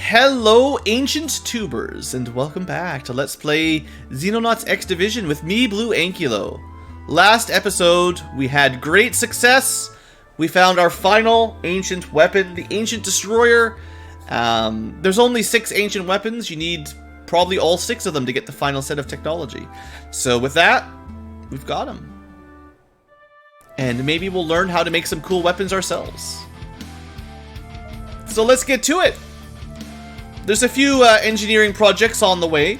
Hello, ancient tubers, and welcome back to Let's Play Xenonauts X Division with me, BlueAnkylo. Last episode, we had great success. We found our final ancient weapon, the Ancient Destroyer. There's only 6 ancient weapons. You need probably all 6 of them to get the final set of technology. So with that, we've got them. And maybe we'll learn how to make some cool weapons ourselves. So let's get to it. There's a few engineering projects on the way,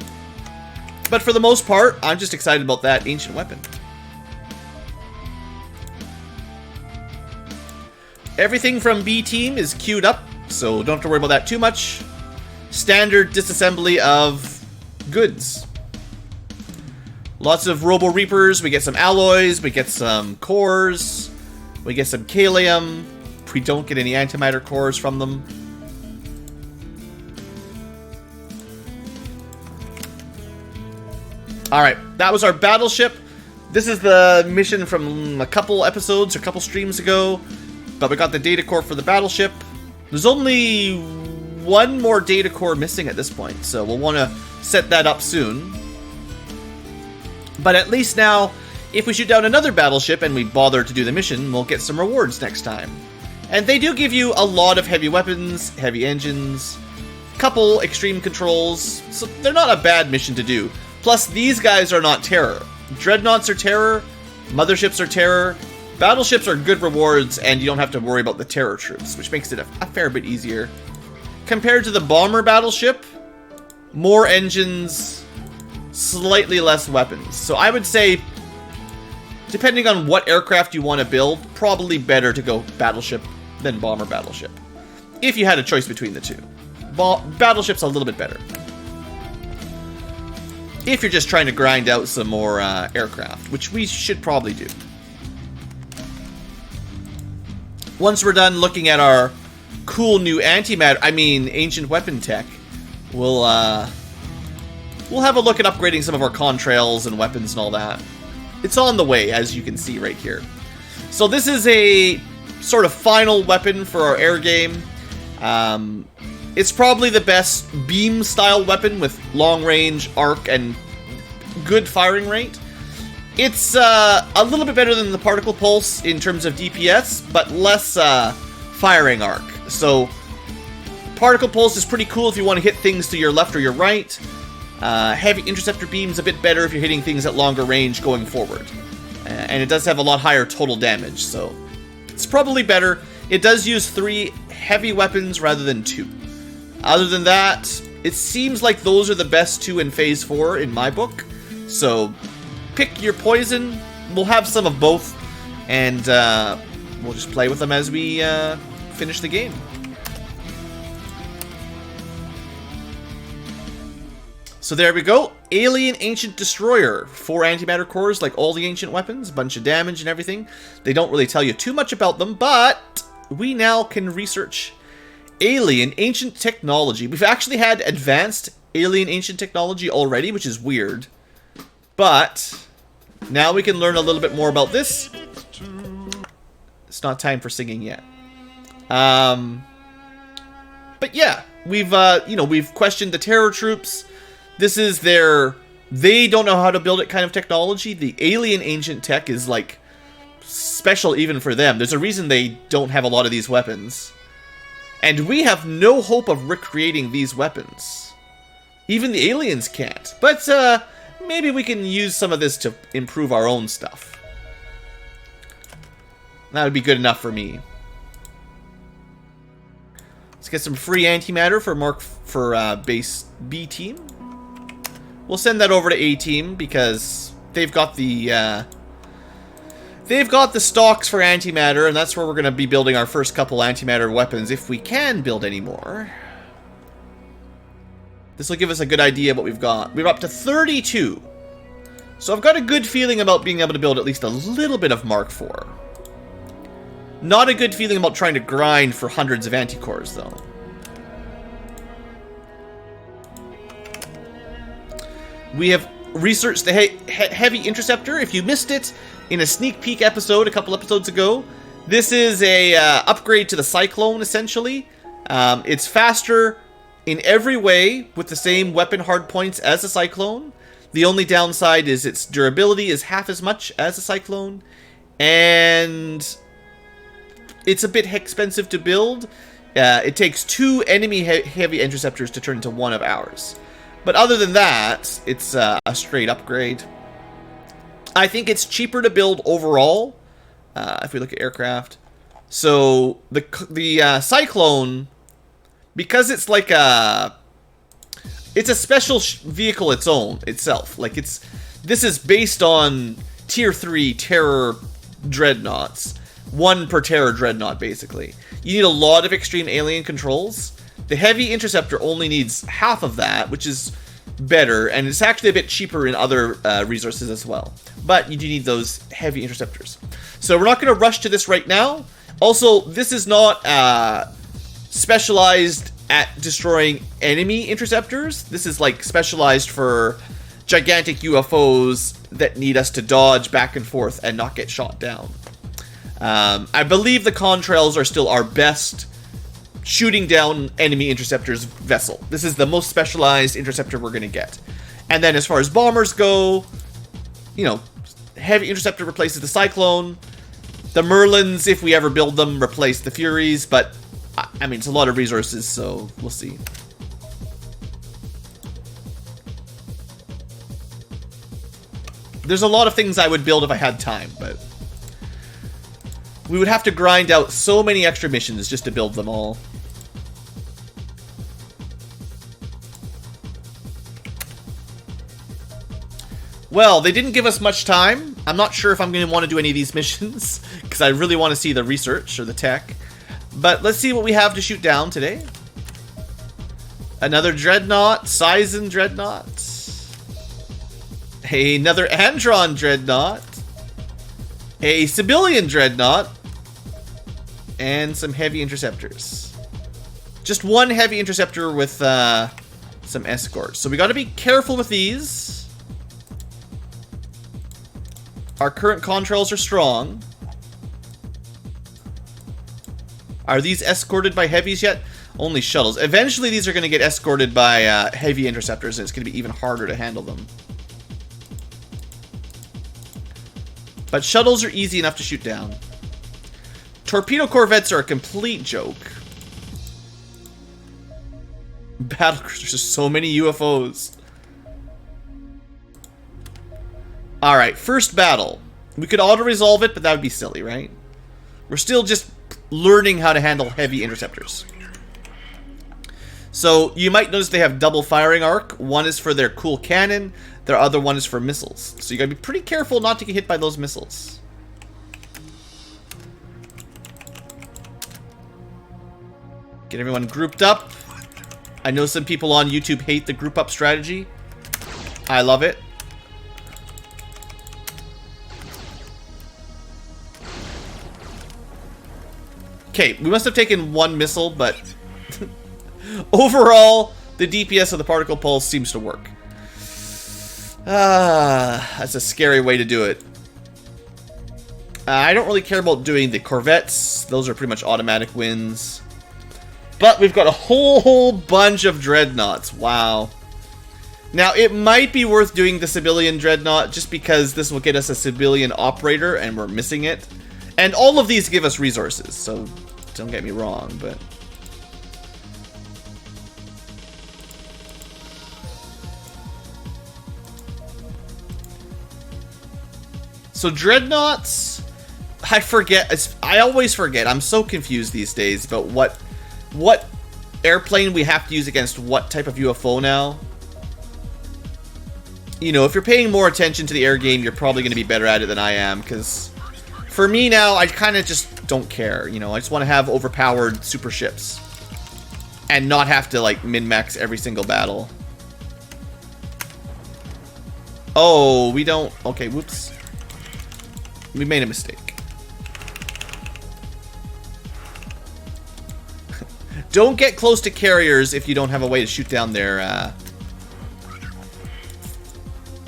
but for the most part, I'm just excited about that ancient weapon. Everything from B team is queued up, so don't have to worry about that too much. Standard disassembly of goods. Lots of Robo Reapers, we get some alloys, we get some cores, we get some Kalium. We don't get any antimatter cores from them. Alright, that was our battleship. This is the mission from a couple episodes, or a couple streams ago. But we got the data core for the battleship. There's only one more data core missing at this point, so we'll want to set that up soon. But at least now, if we shoot down another battleship and we bother to do the mission, we'll get some rewards next time. And they do give you a lot of heavy weapons, heavy engines, couple extreme controls, so they're not a bad mission to do. Plus, these guys are not terror. Dreadnoughts are terror, motherships are terror, battleships are good rewards, and you don't have to worry about the terror troops, which makes it a fair bit easier. Compared to the bomber battleship, more engines, slightly less weapons. So I would say, depending on what aircraft you want to build, probably better to go battleship than bomber battleship. If you had a choice between the two. Battleship's a little bit better. If you're just trying to grind out some more aircraft, which we should probably do. Once we're done looking at our cool new ancient weapon tech, we'll have a look at upgrading some of our contrails and weapons and all that. It's on the way, as you can see right here. So this is a sort of final weapon for our air game. It's probably the best beam-style weapon with long-range, arc, and good firing rate. It's a little bit better than the particle pulse in terms of DPS, but less firing arc. So, particle pulse is pretty cool if you want to hit things to your left or your right. Heavy interceptor beam is a bit better if you're hitting things at longer range going forward. And it does have a lot higher total damage, so it's probably better. It does use 3 heavy weapons rather than 2. Other than that, it seems like those are the best 2 in Phase 4 in my book. So, pick your poison. We'll have some of both, and we'll just play with them as we finish the game. So there we go. Alien Ancient Destroyer. 4 antimatter cores like all the ancient weapons. Bunch of damage and everything. They don't really tell you too much about them, but we now can research Alien Ancient Technology. We've actually had advanced Alien Ancient Technology already, which is weird. But now we can learn a little bit more about this. It's not time for singing yet. But yeah, we've questioned the terror troops. This is they don't know how to build it kind of technology. The Alien Ancient Tech is like special even for them. There's a reason they don't have a lot of these weapons. And we have no hope of recreating these weapons. Even the aliens can't. But maybe we can use some of this to improve our own stuff. That would be good enough for me. Let's get some free antimatter for base B team. We'll send that over to A team because they've got the stocks for antimatter, and that's where we're going to be building our first couple antimatter weapons if we can build any more. This will give us a good idea of what we've got. We're up to 32. So I've got a good feeling about being able to build at least a little bit of Mark IV. Not a good feeling about trying to grind for hundreds of anti-cores, though. We have researched the heavy interceptor. If you missed it in a sneak peek episode a couple episodes ago, this is a upgrade to the Cyclone, essentially. It's faster, in every way with the same weapon hard points as a Cyclone. The only downside is its durability is half as much as a Cyclone, and it's a bit expensive to build. It takes 2 enemy heavy interceptors to turn into 1 of ours. But other than that, it's a straight upgrade. I think it's cheaper to build overall, if we look at aircraft. So the Cyclone, because it's like it's a special vehicle itself. Like this is based on tier 3 Terror Dreadnoughts. 1 per Terror Dreadnought, basically. You need a lot of extreme alien controls. The Heavy Interceptor only needs half of that, which is better, and it's actually a bit cheaper in other resources as well. But you do need those Heavy Interceptors. So we're not going to rush to this right now. Also, this is not specialized at destroying enemy interceptors. This is like specialized for gigantic UFOs that need us to dodge back and forth and not get shot down. I believe the contrails are still our best shooting down enemy interceptors vessel. This is the most specialized interceptor we're going to get. And then as far as bombers go, you know, Heavy Interceptor replaces the Cyclone. The Merlins, if we ever build them, replace the Furies. But, I mean, it's a lot of resources, so we'll see. There's a lot of things I would build if I had time, but we would have to grind out so many extra missions just to build them all. Well, they didn't give us much time. I'm not sure if I'm going to want to do any of these missions, because I really want to see the research or the tech. But let's see what we have to shoot down today. Another Dreadnought, Sizen Dreadnought. Another Andron Dreadnought. A Civilian Dreadnought. And some Heavy Interceptors. Just 1 Heavy Interceptor with some escorts. So we got to be careful with these. Our current contrails are strong. Are these escorted by heavies yet? Only shuttles. Eventually these are going to get escorted by heavy interceptors, and it's going to be even harder to handle them. But shuttles are easy enough to shoot down. Torpedo corvettes are a complete joke. Battlecruisers, there's so many UFOs. Alright, first battle. We could auto-resolve it, but that would be silly, right? We're still just learning how to handle heavy interceptors. So, you might notice they have double firing arc. One is for their cool cannon, their other one is for missiles. So you gotta be pretty careful not to get hit by those missiles. Get everyone grouped up. I know some people on YouTube hate the group up strategy. I love it. Okay, we must have taken 1 missile, but overall, the DPS of the particle pulse seems to work. That's a scary way to do it. I don't really care about doing the corvettes. Those are pretty much automatic wins. But we've got a whole bunch of dreadnoughts. Wow. Now, it might be worth doing the civilian dreadnought just because this will get us a civilian operator and we're missing it. And all of these give us resources, so don't get me wrong, but... So dreadnoughts, I forget, I always forget, I'm so confused these days about what airplane we have to use against what type of UFO now. You know, if you're paying more attention to the air game, you're probably going to be better at it than I am, because for me now, I kind of just don't care, you know, I just want to have overpowered super ships and not have to, like, min-max every single battle. Oh, we don't, okay, whoops. We made a mistake. Don't get close to carriers if you don't have a way to shoot down their,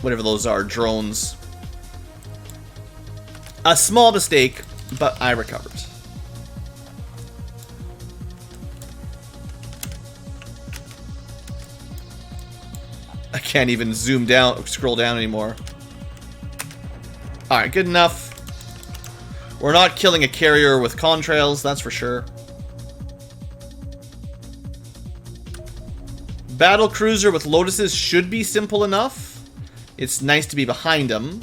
whatever those are, drones. A small mistake, but I recovered. I can't even zoom down, scroll down anymore. Alright, good enough. We're not killing a carrier with contrails, that's for sure. Battle cruiser with lotuses should be simple enough. It's nice to be behind them.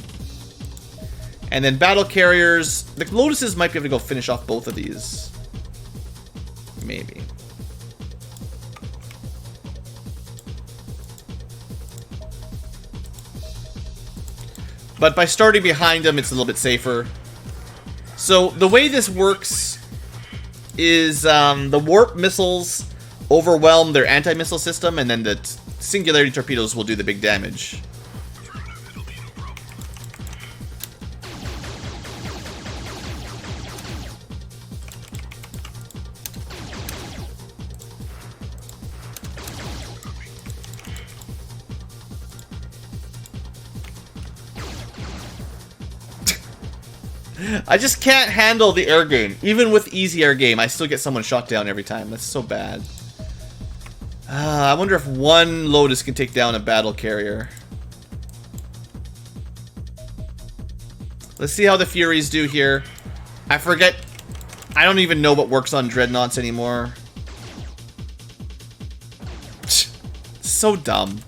And then battle carriers, the lotuses might be able to go finish off both of these. Maybe. But by starting behind them, it's a little bit safer. So the way this works is the warp missiles overwhelm their anti-missile system, and then the singularity torpedoes will do the big damage. I just can't handle the air game. Even with easy air game, I still get someone shot down every time. That's so bad. I wonder if one Lotus can take down a battle carrier. Let's see how the Furies do here. I forget. I don't even know what works on Dreadnoughts anymore. So dumb.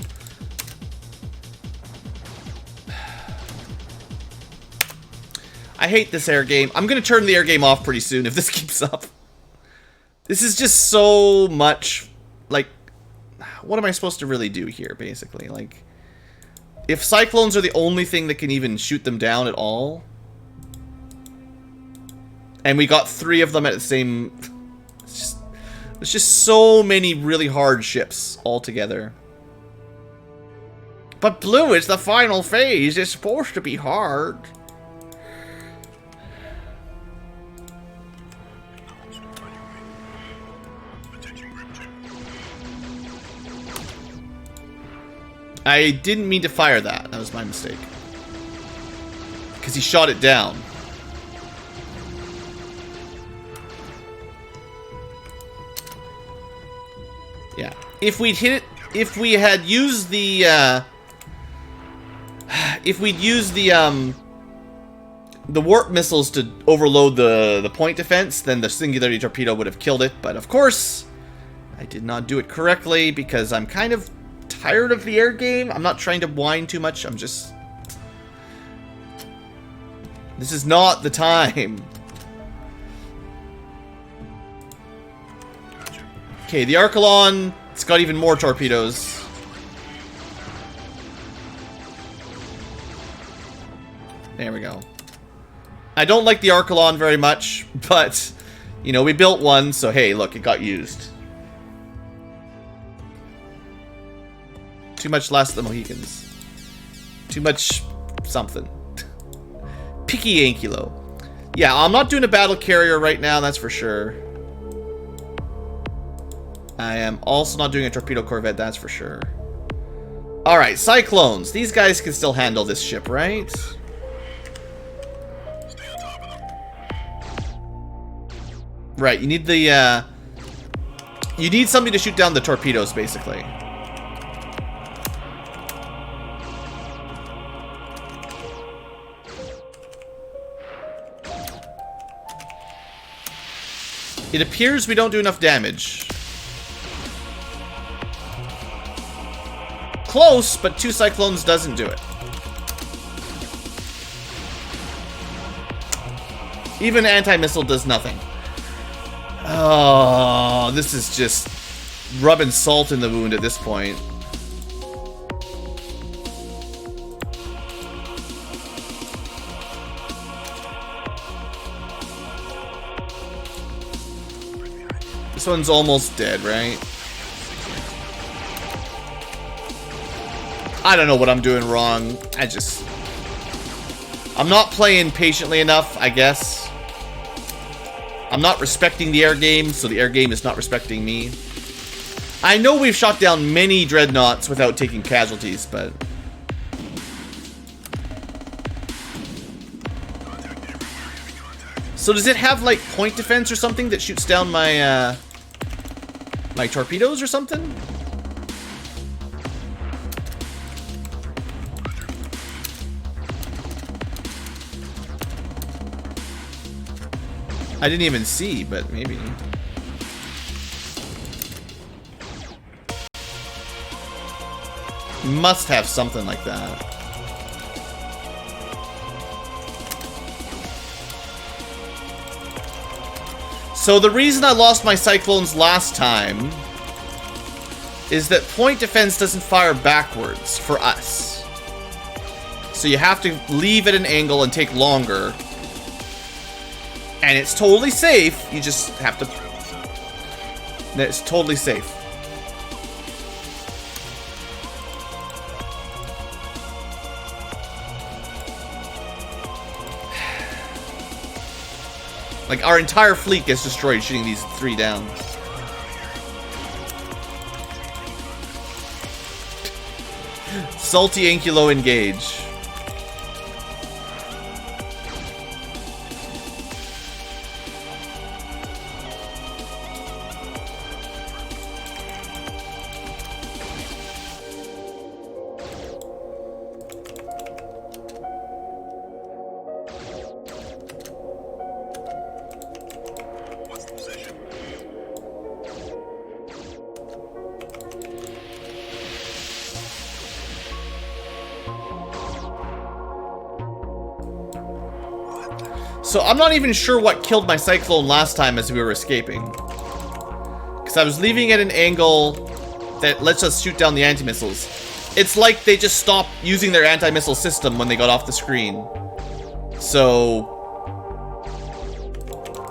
I hate this air game. I'm gonna turn the air game off pretty soon if this keeps up. This is just so much, like, what am I supposed to really do here, basically? Like, if Cyclones are the only thing that can even shoot them down at all, and we got 3 of them at the same... There's just so many really hard ships all together. But Blue, it's the final phase. It's supposed to be hard. I didn't mean to fire that. That was my mistake. Because he shot it down. Yeah. If we'd hit it... If we had used the... if we'd used the warp missiles to overload the point defense, then the singularity torpedo would have killed it. But of course, I did not do it correctly because I'm kind of tired of the air game. I'm not trying to whine too much. I'm just... This is not the time. Okay, the Archelon, it's got even more torpedoes. There we go. I don't like the Archelon very much, but, you know, we built one, so hey, look, it got used. Too much Last of the Mohicans. Too much something. Picky Ankylo. Yeah, I'm not doing a battle carrier right now, that's for sure. I am also not doing a torpedo corvette, that's for sure. Alright, Cyclones. These guys can still handle this ship, right? Right, you need the, you need somebody to shoot down the torpedoes, basically. It appears we don't do enough damage. Close, but 2 Cyclones doesn't do it. Even anti-missile does nothing. Oh, this is just rubbing salt in the wound at this point. This one's almost dead, right? I don't know what I'm doing wrong. I'm not playing patiently enough, I guess. I'm not respecting the air game, so the air game is not respecting me. I know we've shot down many dreadnoughts without taking casualties, but... So does it have, like, point defense or something that shoots down my, my torpedoes or something? I didn't even see, but maybe. Must have something like that. So the reason I lost my Cyclones last time is that point defense doesn't fire backwards for us. So you have to leave at an angle and take longer. And it's totally safe. You just have to... It's totally safe. Like, our entire fleet gets destroyed shooting these 3 down. Salty Ankylo engage. So I'm not even sure what killed my Cyclone last time as we were escaping. Because I was leaving at an angle that lets us shoot down the anti-missiles. It's like they just stopped using their anti-missile system when they got off the screen. So...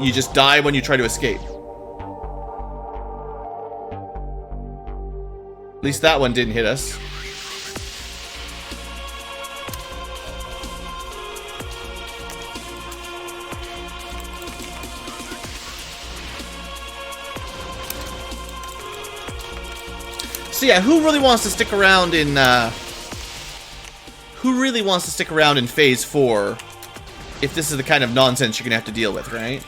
you just die when you try to escape. At least that one didn't hit us. So yeah, who really wants to stick around in, Phase 4 if this is the kind of nonsense you're gonna have to deal with, right?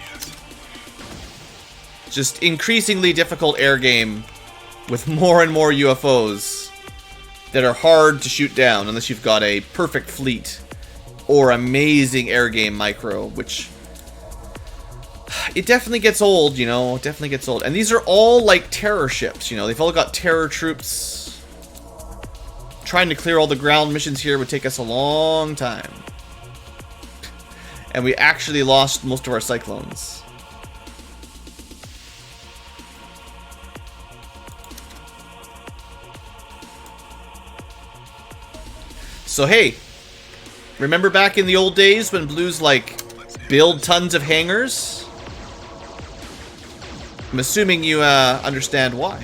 Just increasingly difficult air game with more and more UFOs that are hard to shoot down unless you've got a perfect fleet or amazing air game micro, which... it definitely gets old, you know, it definitely gets old. And these are all, like, terror ships, you know, they've all got terror troops. Trying to clear all the ground missions here would take us a long time. And we actually lost most of our Cyclones. So hey, remember back in the old days when Blues, like, build tons of hangars? I'm assuming you understand why.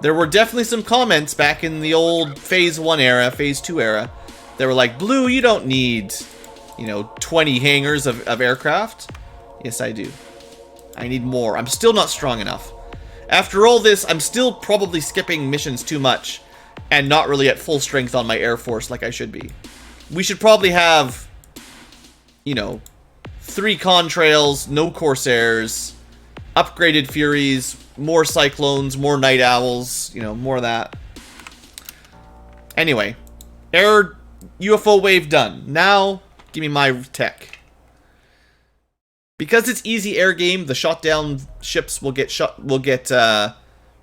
There were definitely some comments back in the old Phase 1 era, Phase 2 era, that were like, Blue, you don't need, you know, 20 hangars of aircraft. Yes, I do. I need more. I'm still not strong enough. After all this, I'm still probably skipping missions too much and not really at full strength on my Air Force like I should be. We should probably have, you know, 3 contrails, no Corsairs, upgraded Furies, more Cyclones, more Night Owls, you know, more of that. Anyway, air UFO wave done. Now, give me my tech. Because it's easy air game, the shot down ships will get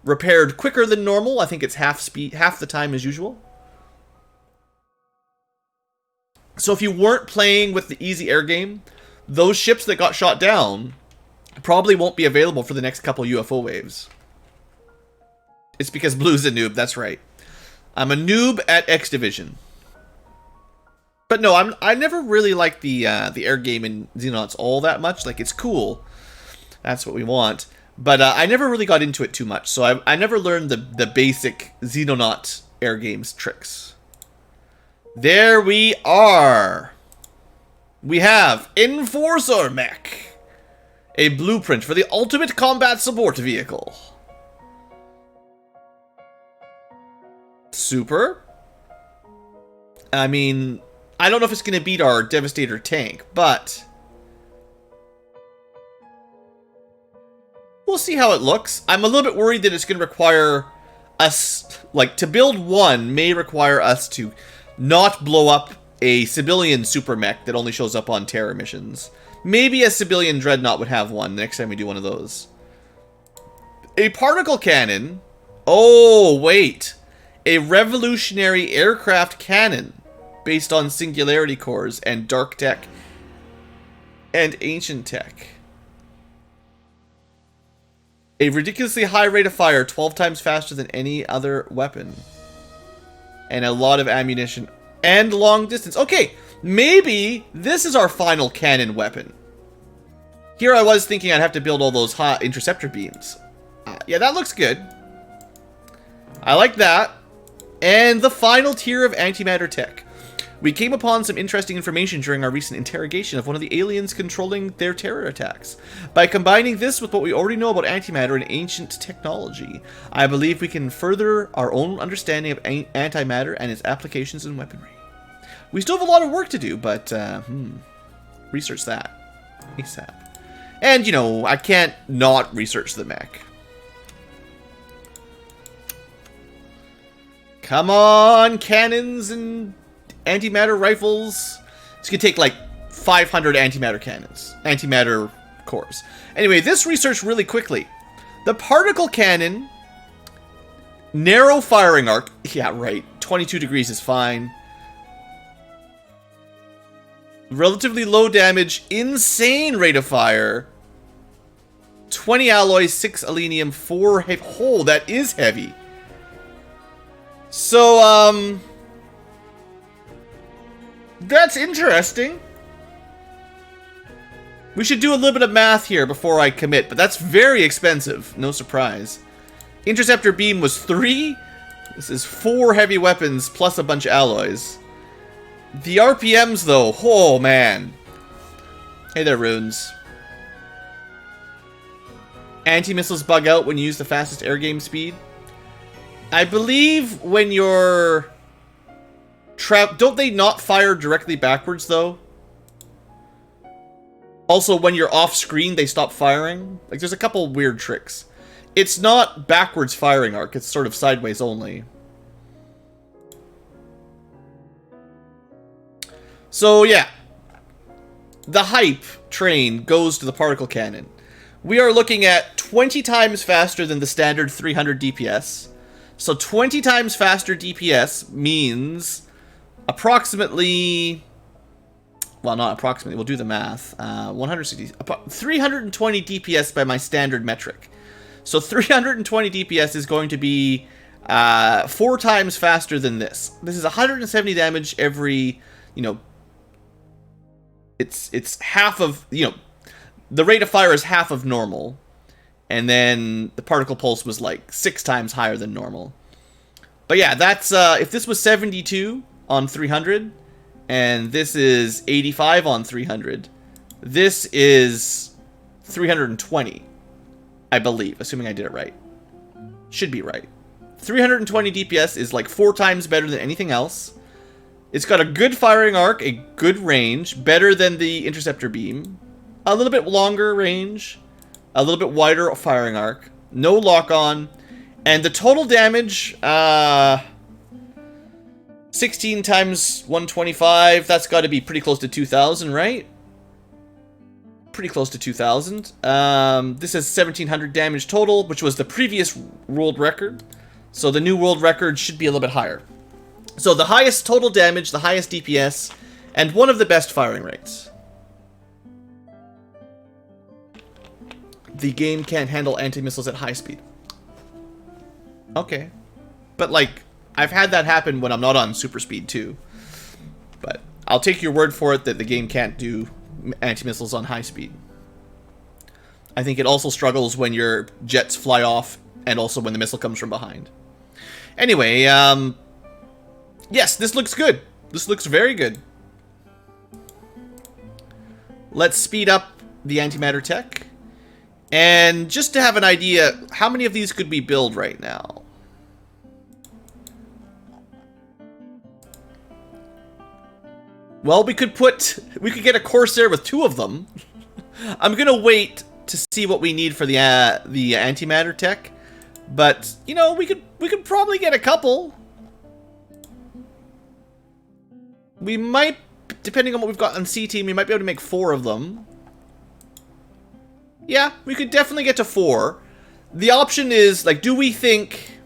repaired quicker than normal. I think it's half the time as usual. So if you weren't playing with the easy air game, those ships that got shot down probably won't be available for the next couple UFO waves. It's because Blue's a noob, that's right. I'm a noob at X Division. But no, I never really liked the air game in Xenonauts all that much. Like, it's cool. That's what we want. But I never really got into it too much. So I never learned the basic Xenonaut air games tricks. There we are. We have Enforcer Mech, a blueprint for the ultimate combat support vehicle. Super. I mean, I don't know if it's going to beat our Devastator tank, but we'll see how it looks. I'm a little bit worried that it's going to require us, like, to build one may require us to not blow up a civilian super mech that only shows up on terror missions. Maybe a civilian dreadnought would have one next time we do one of those. A particle cannon. Oh, wait. A revolutionary aircraft cannon based on singularity cores and dark tech and ancient tech. A ridiculously high rate of fire, 12 times faster than any other weapon. And a lot of ammunition and long distance. Okay, maybe this is our final cannon weapon. Here I was thinking I'd have to build all those hot interceptor beams. Yeah, that looks good. I like that. And the final tier of antimatter tech. We came upon some interesting information during our recent interrogation of one of the aliens controlling their terror attacks. By combining this with what we already know about antimatter and ancient technology, I believe we can further our own understanding of antimatter and its applications in weaponry. We still have a lot of work to do, but, research that. ASAP. And, you know, I can't not research the mech. Come on, cannons and antimatter rifles. It's gonna take like 500 antimatter cannons, antimatter cores. Anyway, this research really quickly. The particle cannon, narrow firing arc. Yeah, right. 22 degrees is fine. Relatively low damage, insane rate of fire. 20 alloys, 6 alenium, 4 heavy. Oh, that is heavy. So, that's interesting. We should do a little bit of math here before I commit, but that's very expensive. No surprise. Interceptor beam was 3. This is 4 heavy weapons plus a bunch of alloys. The RPMs, though, oh man. Hey there, Runes. Anti-missiles bug out when you use the fastest air game speed. I believe when you're don't they not fire directly backwards, though? Also, when you're off screen, they stop firing. Like, there's a couple weird tricks. It's not backwards firing arc, it's sort of sideways only. So, yeah. The hype train goes to the particle cannon. We are looking at 20 times faster than the standard 300 DPS. So 20 times faster DPS means approximately, well, not approximately, we'll do the math, 320 DPS by my standard metric. So 320 DPS is going to be 4 times faster than this. This is 170 damage every, you know, it's half of, you know, the rate of fire is half of normal. And then the particle pulse was like 6 times higher than normal. But yeah, that's, if this was 72 on 300, and this is 85 on 300, this is 320, I believe, assuming I did it right. Should be right. 320 DPS is like 4 times better than anything else. It's got a good firing arc, a good range, better than the interceptor beam, a little bit longer range, a little bit wider firing arc, no lock-on, and the total damage, 16 times 125, that's got to be pretty close to 2,000, right? Pretty close to 2,000. This is 1,700 damage total, which was the previous world record. So the new world record should be a little bit higher. So the highest total damage, the highest DPS, and one of the best firing rates. The game can't handle anti-missiles at high speed. Okay. But, like, I've had that happen when I'm not on super speed, too. But I'll take your word for it that the game can't do anti-missiles on high speed. I think it also struggles when your jets fly off and also when the missile comes from behind. Anyway, yes, this looks good. This looks very good. Let's speed up the antimatter tech. And just to have an idea, how many of these could we build right now? Well, we could get a Corsair with 2 of them. I'm gonna wait to see what we need for the antimatter tech, but you know, we could probably get a couple. We might, depending on what we've got on C team, we might be able to make 4 of them. Yeah, we could definitely get to 4. The option is, like, do we think...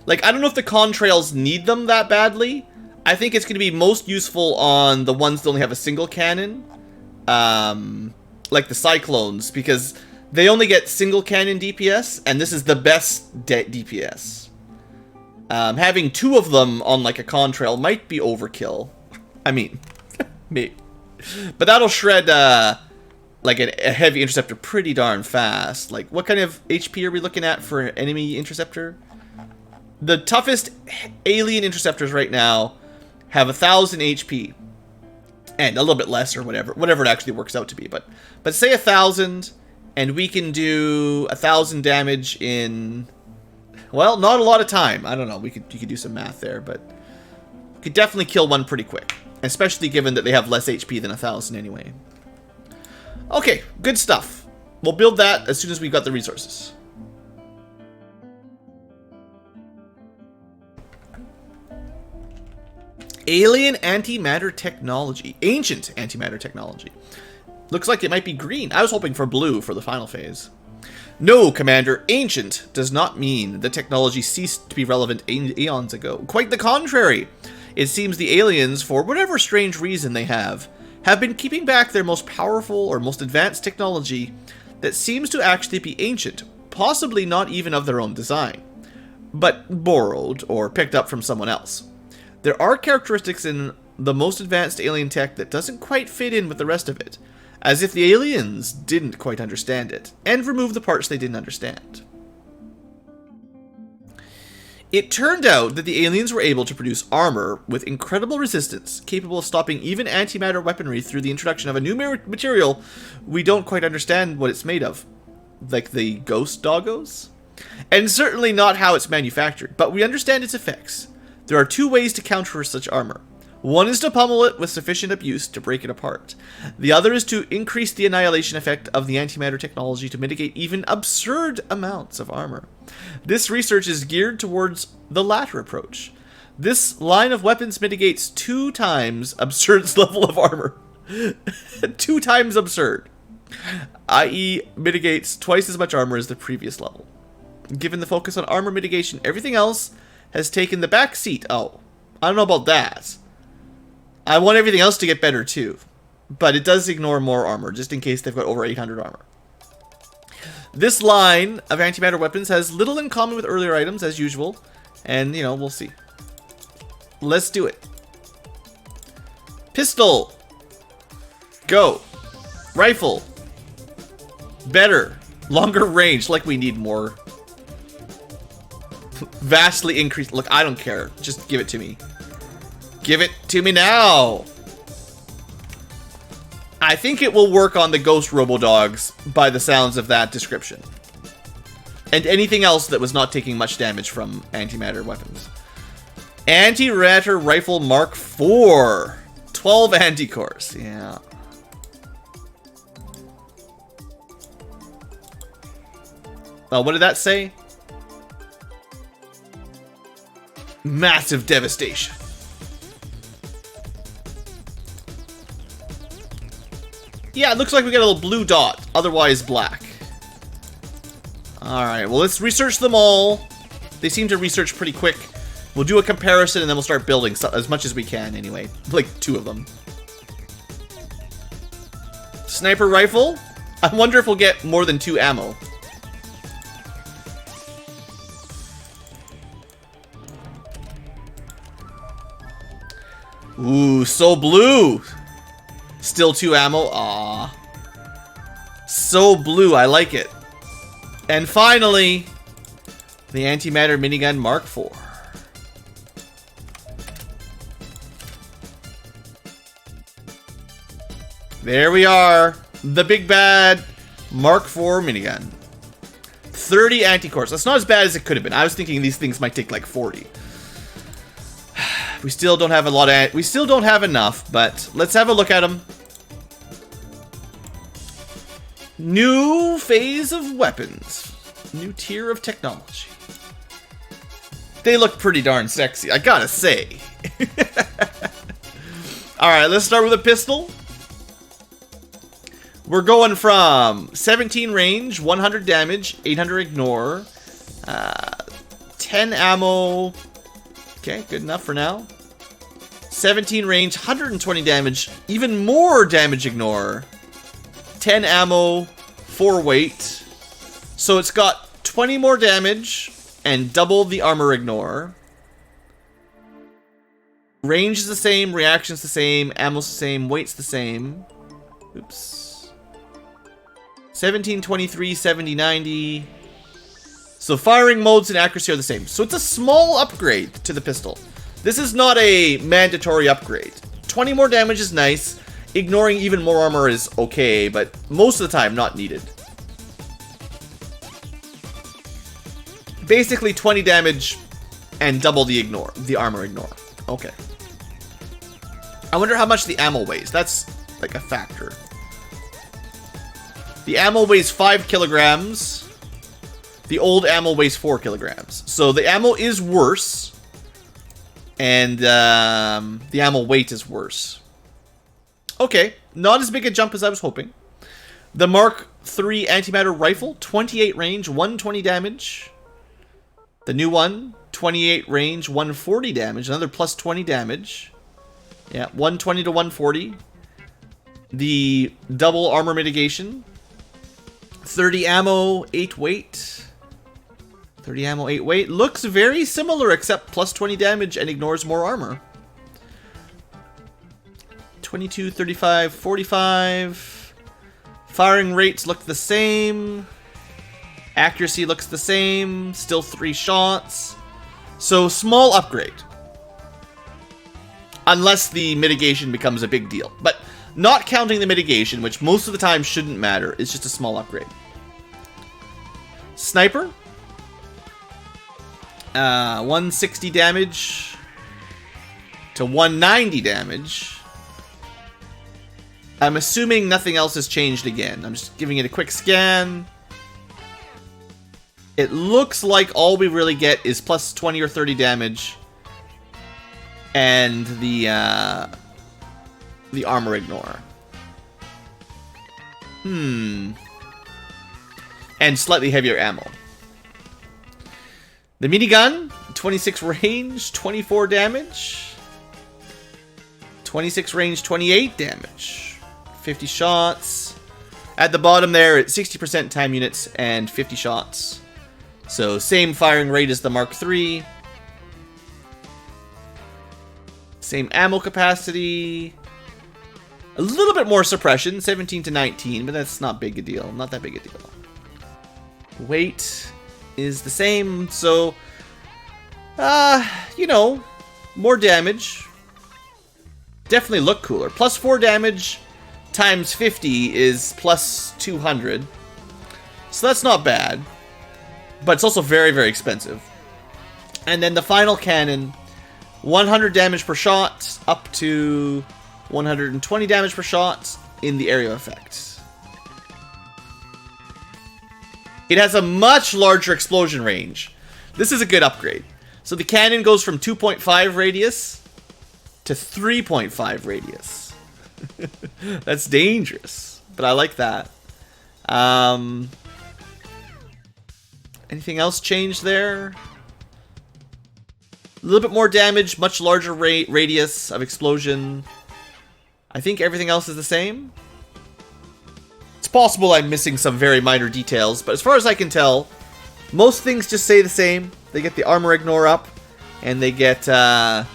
Like, I don't know if the contrails need them that badly. I think it's going to be most useful on the ones that only have a single cannon. Like the Cyclones, because they only get single cannon DPS, and this is the best DPS. Having 2 of them on, like, a contrail might be overkill. I mean, maybe. But that'll shred, like, a heavy interceptor pretty darn fast. Like, what kind of HP are we looking at for an enemy interceptor? The toughest alien interceptors right now have 1,000 HP. And a little bit less, or whatever it actually works out to be. But say 1,000, and we can do 1,000 damage in... Well, not a lot of time. I don't know. You could do some math there, but you could definitely kill one pretty quick, especially given that they have less HP than 1,000 anyway. Okay, good stuff. We'll build that as soon as we've got the resources. Alien antimatter technology. Ancient antimatter technology. Looks like it might be green. I was hoping for blue for the final phase. No, Commander, ancient does not mean the technology ceased to be relevant eons ago. Quite the contrary. It seems the aliens, for whatever strange reason they have been keeping back their most powerful or most advanced technology that seems to actually be ancient, possibly not even of their own design, but borrowed or picked up from someone else. There are characteristics in the most advanced alien tech that doesn't quite fit in with the rest of it, as if the aliens didn't quite understand it, and remove the parts they didn't understand. It turned out that the aliens were able to produce armor with incredible resistance, capable of stopping even antimatter weaponry through the introduction of a new material we don't quite understand what it's made of, like the ghost doggos? And certainly not how it's manufactured, but we understand its effects. There are 2 ways to counter such armor. One is to pummel it with sufficient abuse to break it apart. The other is to increase the annihilation effect of the antimatter technology to mitigate even absurd amounts of armor. This research is geared towards the latter approach. This line of weapons mitigates 2 times Absurd's level of armor. 2 times absurd. I.e. mitigates twice as much armor as the previous level. Given the focus on armor mitigation, everything else has taken the back seat. Oh, I don't know about that. I want everything else to get better too. But it does ignore more armor, just in case they've got over 800 armor. This line of antimatter weapons has little in common with earlier items, as usual. And, you know, we'll see. Let's do it. Pistol. Go. Rifle. Better. Longer range, like we need more. Vastly increased. Look, I don't care. Just give it to me. Give it to me now. I think it will work on the ghost robo-dogs by the sounds of that description. And anything else that was not taking much damage from antimatter weapons. Anti-Ratter Rifle Mark IV. 12 anticores. Yeah. What did that say? Massive devastation. Yeah, it looks like we got a little blue dot, otherwise black. Alright, well, let's research them all. They seem to research pretty quick. We'll do a comparison and then we'll start building as much as we can anyway. Like 2 of them. Sniper rifle? I wonder if we'll get more than 2 ammo. Ooh, so blue. Still 2 ammo. Aw. So blue, I like it. And finally, the antimatter minigun Mark IV. There we are. The big bad Mark IV minigun. 30 anticores. That's not as bad as it could have been. I was thinking these things might take like 40. We still don't have a lot of... We still don't have enough, but let's have a look at them. New phase of weapons. New tier of technology. They look pretty darn sexy, I gotta say. Alright, let's start with a pistol. We're going from 17 range, 100 damage, 800 ignore, 10 ammo. Okay, good enough for now. 17 range, 120 damage, even more damage ignore. 10 ammo, 4 weight. So it's got 20 more damage and double the armor ignore. Range is the same, reaction's the same, ammo's the same, weight's the same. Oops. 17, 23, 70, 90. So firing modes and accuracy are the same. So it's a small upgrade to the pistol. This is not a mandatory upgrade. 20 more damage is nice. Ignoring even more armor is okay, but most of the time not needed. Basically 20 damage and double the armor ignore. Okay. I wonder how much the ammo weighs. That's like a factor. The ammo weighs 5 kilograms. The old ammo weighs 4 kilograms. So the ammo is worse. And the ammo weight is worse. Okay, not as big a jump as I was hoping. The Mark III antimatter rifle, 28 range, 120 damage. The new one, 28 range, 140 damage. Another plus 20 damage. Yeah, 120 to 140. The double armor mitigation. 30 ammo, 8 weight. 30 ammo, 8 weight. Looks very similar, except plus 20 damage and ignores more armor. 22, 35, 45. Firing rates look the same. Accuracy looks the same. Still 3 shots. So, small upgrade. Unless the mitigation becomes a big deal. But not counting the mitigation, which most of the time shouldn't matter, it's just a small upgrade. Sniper. 160 damage to 190 damage. I'm assuming nothing else has changed again. I'm just giving it a quick scan. It looks like all we really get is plus 20 or 30 damage. And the armor ignore. And slightly heavier ammo. The minigun, 26 range, 24 damage. 26 range, 28 damage. 50 shots. At the bottom there, it's 60% time units and 50 shots. So same firing rate as the Mark III. Same ammo capacity. A little bit more suppression, 17 to 19, but that's not big a deal. Not that big a deal. Weight is the same, so you know, more damage. Definitely look cooler. Plus 4 damage times 50 is plus 200. So that's not bad. But it's also very, very expensive. And then the final cannon, 100 damage per shot, up to 120 damage per shot in the area effect. It has a much larger explosion range. This is a good upgrade. So the cannon goes from 2.5 radius to 3.5 radius. That's dangerous, but I like that. Anything else changed there? A little bit more damage, much larger radius of explosion. I think everything else is the same. It's possible I'm missing some very minor details, but as far as I can tell, most things just stay the same. They get the armor ignore up, and they get a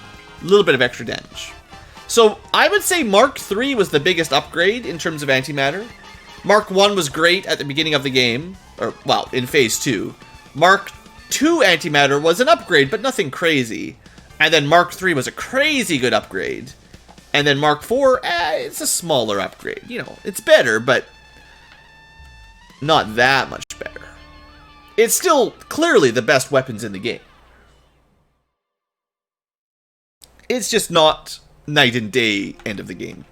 little bit of extra damage. So I would say Mark III was the biggest upgrade in terms of antimatter. Mark I was great at the beginning of the game, or well, in Phase 2. Mark II antimatter was an upgrade, but nothing crazy. And then Mark III was a crazy good upgrade. And then Mark IV, it's a smaller upgrade. You know, it's better, but not that much better. It's still clearly the best weapons in the game. It's just not night and day end of the game.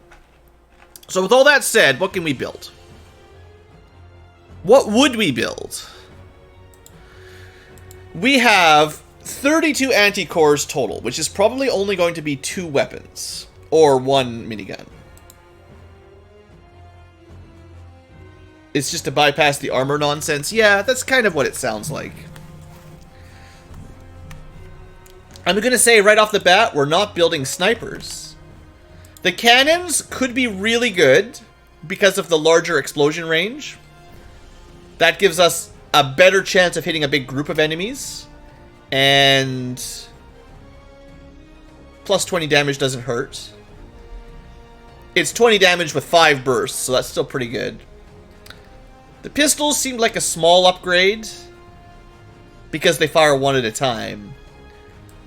So with all that said, what can we build? What would we build? We have 32 anti-cores total, which is probably only going to be 2 weapons. Or 1 minigun. It's just to bypass the armor nonsense. Yeah, that's kind of what it sounds like. I'm going to say right off the bat, we're not building snipers. The cannons could be really good because of the larger explosion range. That gives us a better chance of hitting a big group of enemies. And plus 20 damage doesn't hurt. It's 20 damage with 5 bursts, so that's still pretty good. The pistols seemed like a small upgrade because they fire one at a time.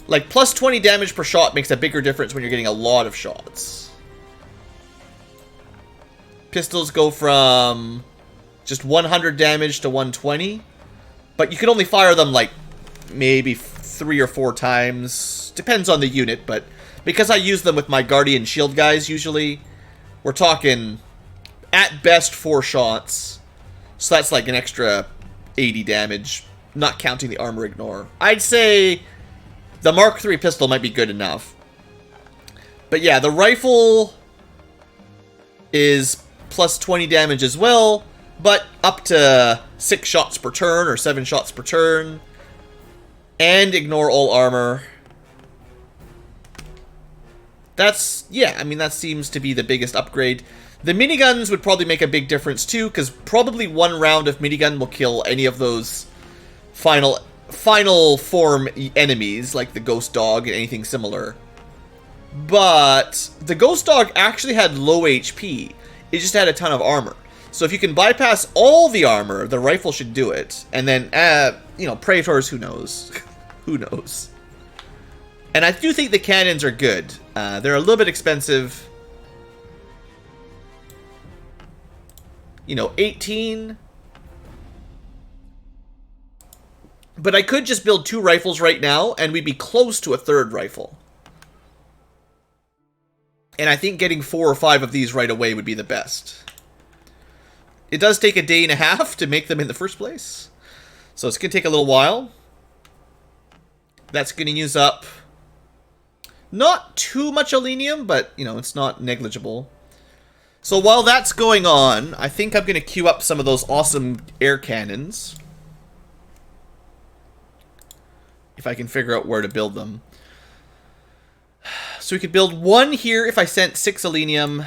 Like, plus 20 damage per shot makes a bigger difference when you're getting a lot of shots. Pistols go from just 100 damage to 120. But you can only fire them, like, maybe 3 or 4 times. Depends on the unit, but because I use them with my Guardian Shield guys, usually, we're talking, at best, 4 shots. So that's like an extra 80 damage, not counting the armor ignore. I'd say the Mark III pistol might be good enough. But yeah, the rifle is plus 20 damage as well, but up to 6 shots per turn or 7 shots per turn. And ignore all armor. That's, yeah, I mean, that seems to be the biggest upgrade. The miniguns would probably make a big difference too, because probably 1 round of minigun will kill any of those final form enemies, like the Ghost Dog and anything similar. But the Ghost Dog actually had low HP. It just had a ton of armor. So if you can bypass all the armor, the rifle should do it. And then, you know, Praetors, who knows? Who knows? And I do think the cannons are good. They're a little bit expensive. You know, 18. But I could just build 2 rifles right now, and we'd be close to a 3rd rifle. And I think getting 4 or 5 of these right away would be the best. It does take a day and a half to make them in the first place. So it's going to take a little while. That's going to use up not too much alenium, but, you know, it's not negligible. So while that's going on, I think I'm going to queue up some of those awesome air cannons. If I can figure out where to build them. So we could build 1 here if I sent 6 alenium.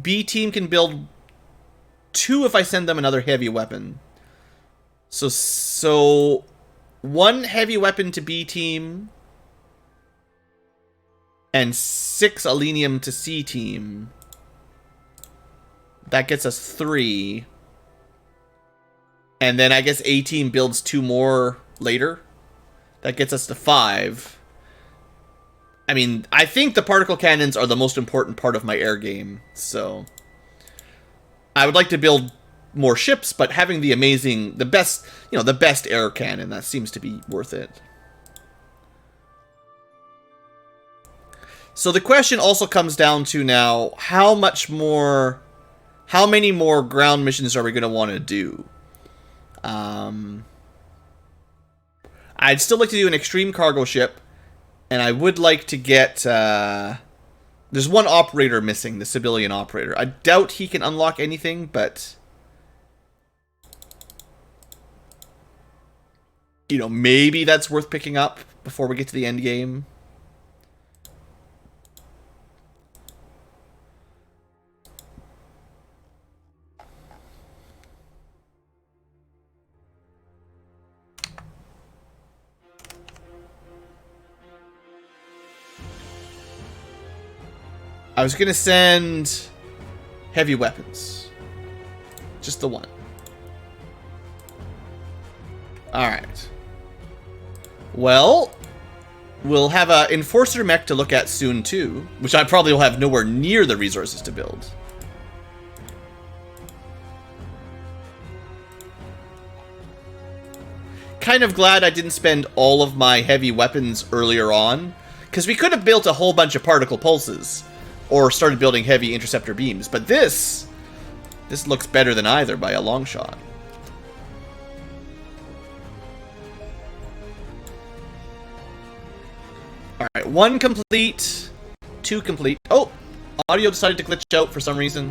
B team can build 2 if I send them another heavy weapon. So 1 heavy weapon to B team. And 6 alenium to C team. That gets us 3. And then I guess A team builds 2 more later. That gets us to 5. I mean, I think the particle cannons are the most important part of my air game. So I would like to build more ships, but having the best, you know, the best air cannon, that seems to be worth it. So the question also comes down to now, how many more ground missions are we going to want to do? I'd still like to do an extreme cargo ship, and I would like to get, there's 1 operator missing, the civilian operator. I doubt he can unlock anything, but, you know, maybe that's worth picking up before we get to the end game. I was going to send heavy weapons. Just the 1. Alright. Well, we'll have an Enforcer mech to look at soon too, which I probably will have nowhere near the resources to build. Kind of glad I didn't spend all of my heavy weapons earlier on, because we could have built a whole bunch of particle pulses. Or started building heavy interceptor beams. But this looks better than either by a long shot. Alright, Alright, 1 complete. 2 complete. Oh! Audio decided to glitch out for some reason.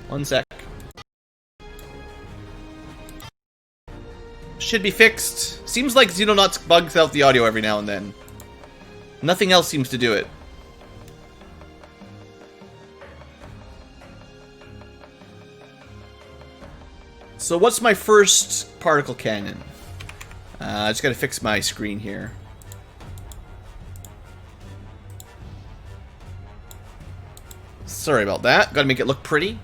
1 sec. Should be fixed. Seems like Xenonauts bugs out the audio every now and then. Nothing else seems to do it. So what's my first particle cannon? I just gotta fix my screen here. Sorry about that. Gotta make it look pretty.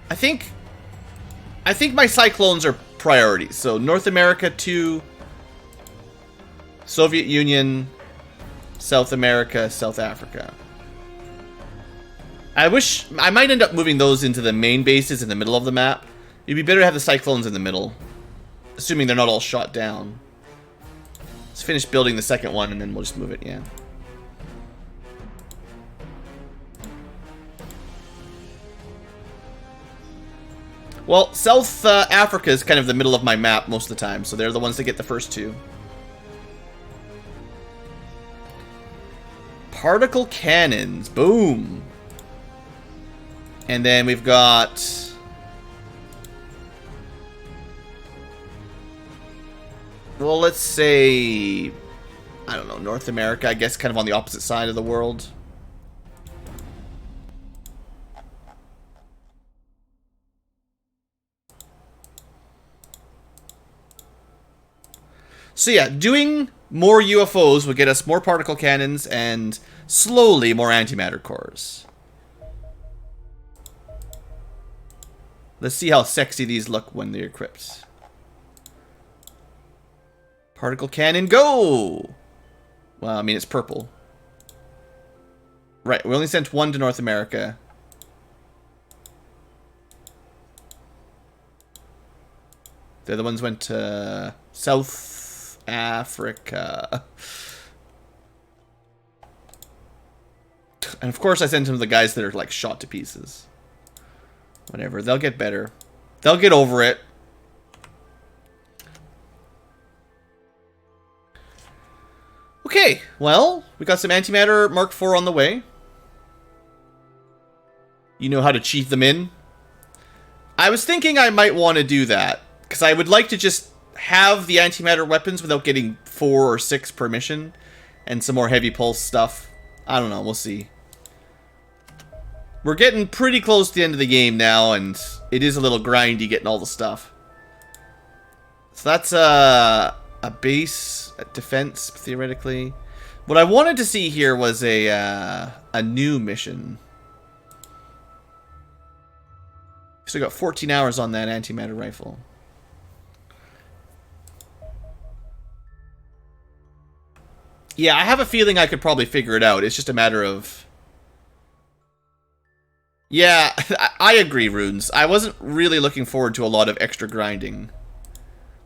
I think my cyclones are priorities. So North America to Soviet Union, South America, South Africa. I might end up moving those into the main bases in the middle of the map. It'd be better to have the cyclones in the middle, assuming they're not all shot down. Let's finish building the second one and then we'll just move it, yeah. Well, South Africa is kind of the middle of my map most of the time, so they're the ones that get the first 2. Particle cannons, boom. And then we've got... well, let's say... I don't know, North America, I guess kind of on the opposite side of the world. So yeah, doing more UFOs will get us more particle cannons and slowly more antimatter cores. Let's see how sexy these look when they're equipped. Particle cannon, go! Well, I mean, it's purple. Right, we only sent 1 to North America. The other ones went to South Africa. And of course I sent them to the guys that are like shot to pieces. Whatever, they'll get better. They'll get over it. Okay, well, we got some antimatter Mark IV on the way. You know how to cheat them in? I was thinking I might want to do that, because I would like to just have the antimatter weapons without getting 4 or 6 per mission, and some more heavy pulse stuff. I don't know, we'll see. We're getting pretty close to the end of the game now, and it is a little grindy getting all the stuff. So that's a base, a defense, theoretically. What I wanted to see here was a new mission. Still got 14 hours on that antimatter rifle. Yeah, I have a feeling I could probably figure it out. It's just a matter of... yeah, I agree, Runes. I wasn't really looking forward to a lot of extra grinding.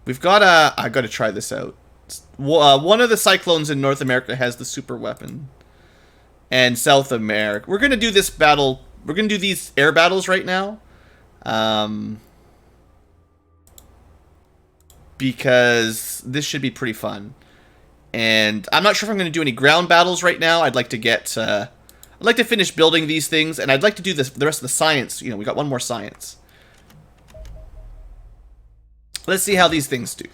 We've got a... I gotta try this out. One of the Cyclones in North America has the super weapon. And South America... we're gonna do this battle... we're gonna do these air battles right now. Because this should be pretty fun. And I'm not sure if I'm going to do any ground battles right now. I'd like to get... I'd like to finish building these things, and I'd like to do this, the rest of the science. You know, we got 1 more science. Let's see how these things do.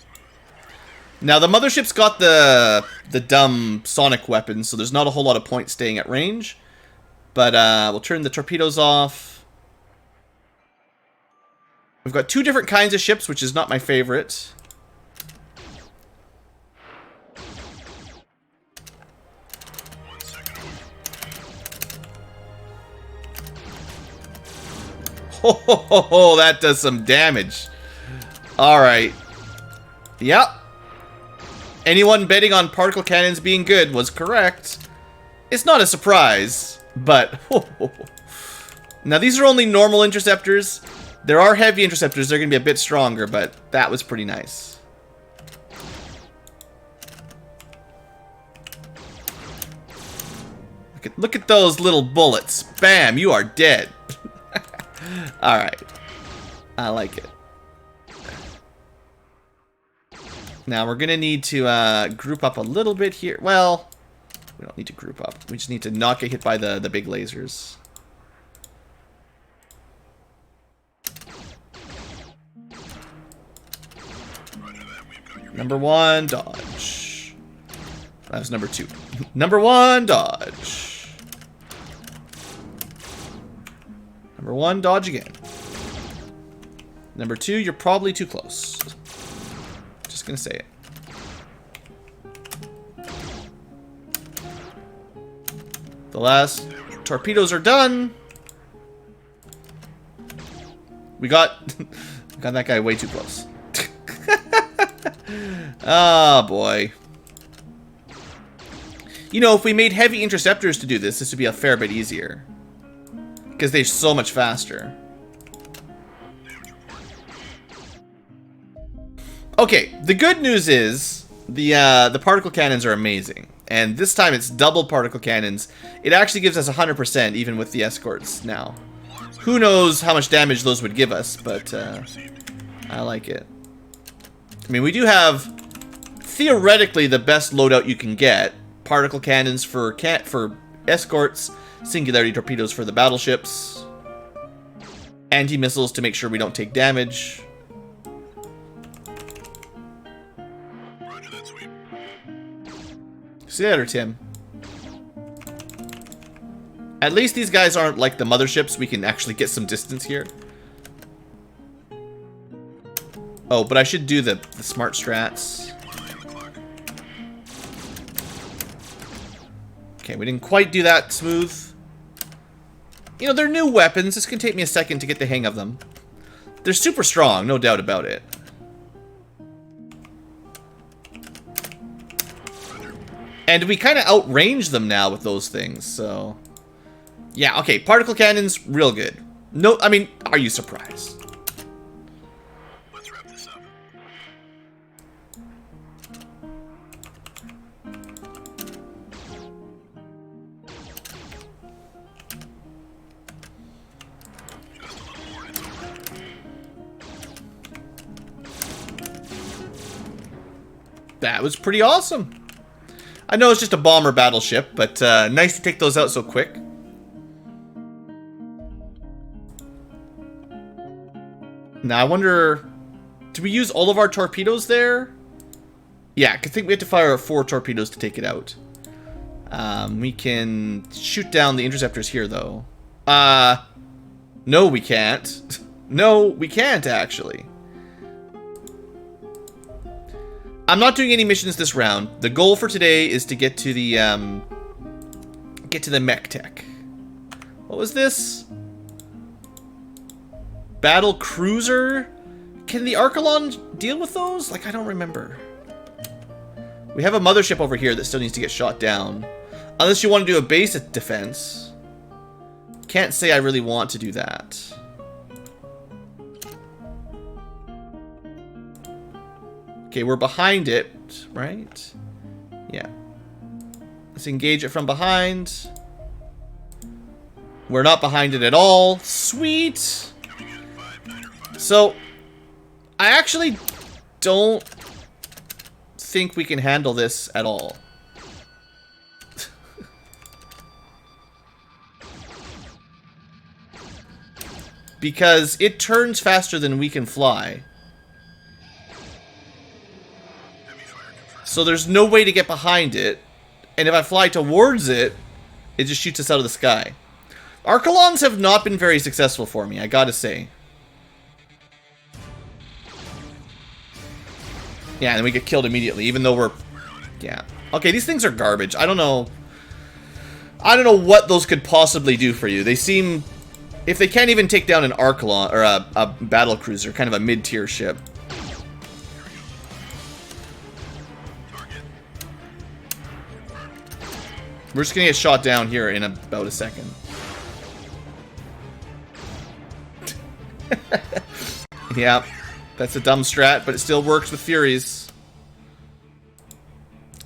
Now, the mothership's got the dumb sonic weapons, so there's not a whole lot of point staying at range. But we'll turn the torpedoes off. We've got 2 different kinds of ships, which is not my favorite. Oh, that does some damage. Alright. Yep. Anyone betting on particle cannons being good was correct. It's not a surprise, but... now, these are only normal interceptors. There are heavy interceptors. They're going to be a bit stronger, but that was pretty nice. Look at those little bullets. Bam, you are dead. Alright. I like it. Now we're going to need to group up a little bit here. Well, We don't need to group up. We just need to not get hit by the big lasers. Number 1, dodge. That was number 2. Number 1, dodge. Number 1, dodge again. Number 2, you're probably too close. Just gonna say it. The last torpedoes are done. We got that guy way too close. Oh boy. You know, if we made heavy interceptors to do this, this would be a fair bit easier. Because they're so much faster. Okay, the good news is the particle cannons are amazing. And this time it's double particle cannons. It actually gives us 100% even with the escorts now. Who knows how much damage those would give us, but I like it. I mean, we do have theoretically the best loadout you can get. Particle cannons for escorts, singularity torpedoes for the battleships, anti-missiles to make sure we don't take damage. Roger that, sweep. See you later, Tim. At least these guys aren't like the motherships. We can actually get some distance here. Oh, but I should do the smart strats. Okay, we didn't quite do that smooth. You know, they're new weapons. This can take me a second to get the hang of them. They're super strong, no doubt about it. And we kind of outrange them now with those things, so... Yeah, okay, particle cannons, real good. No, I mean, are you surprised? Let's wrap this up. Just a little more and it's over. That was pretty awesome. I know it's just a bomber battleship, but nice to take those out so quick. Now, I wonder... Did we use all of our torpedoes there? Yeah, I think we have to fire 4 torpedoes to take it out. We can shoot down the interceptors here, though. No, we can't. No, we can't, actually. I'm not doing any missions this round. The goal for today is to get to the mech tech. What was this? Battle cruiser? Can the Archelon deal with those? Like, I don't remember. We have a mothership over here that still needs to get shot down. Unless you want to do a base defense. Can't say I really want to do that. Okay, we're behind it, right? Yeah. Let's engage it from behind. We're not behind it at all. Sweet! So, I actually don't think we can handle this at all. Because it turns faster than we can fly. So there's no way to get behind it. And if I fly towards it, it just shoots us out of the sky. Archelons have not been very successful for me, I gotta say. Yeah, and then we get killed immediately, even though we're... Yeah. Okay, these things are garbage. I don't know what those could possibly do for you. They seem... If they can't even take down an Archelon, or a battle cruiser, kind of a mid-tier ship. We're just gonna get shot down here in about a second. Yeah, that's a dumb strat, but it still works with Furies.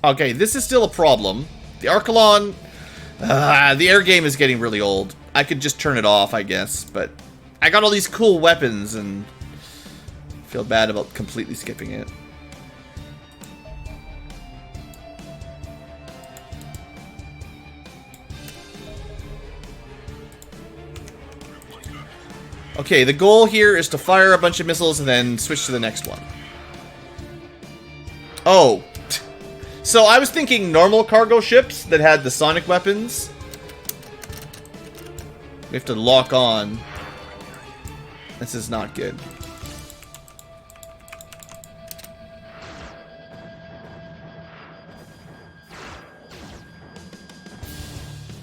Okay, this is still a problem. The Archelon... the air game is getting really old. I could just turn it off, I guess, but... I got all these cool weapons, and... feel bad about completely skipping it. Okay, the goal here is to fire a bunch of missiles and then switch to the next one. Oh. So I was thinking normal cargo ships that had the sonic weapons. We have to lock on. This is not good.